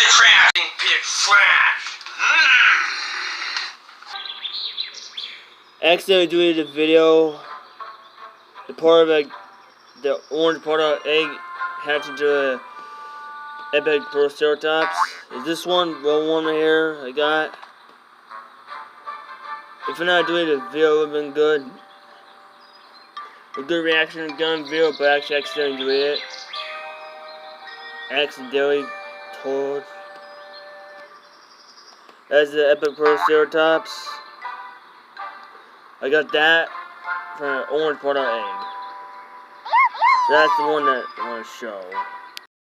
crafting pig trash. Accidentally deleted the video. The part of the orange part of the egg hatched into a epic Proceratops. Is this one one right here I got? If I not deleted the video, it would have been good. A good reaction gun video, but I actually accidentally deleted it. Accidentally told. That's the epic Proceratops. I got that from an orange part of egg. That's the one that I want to show.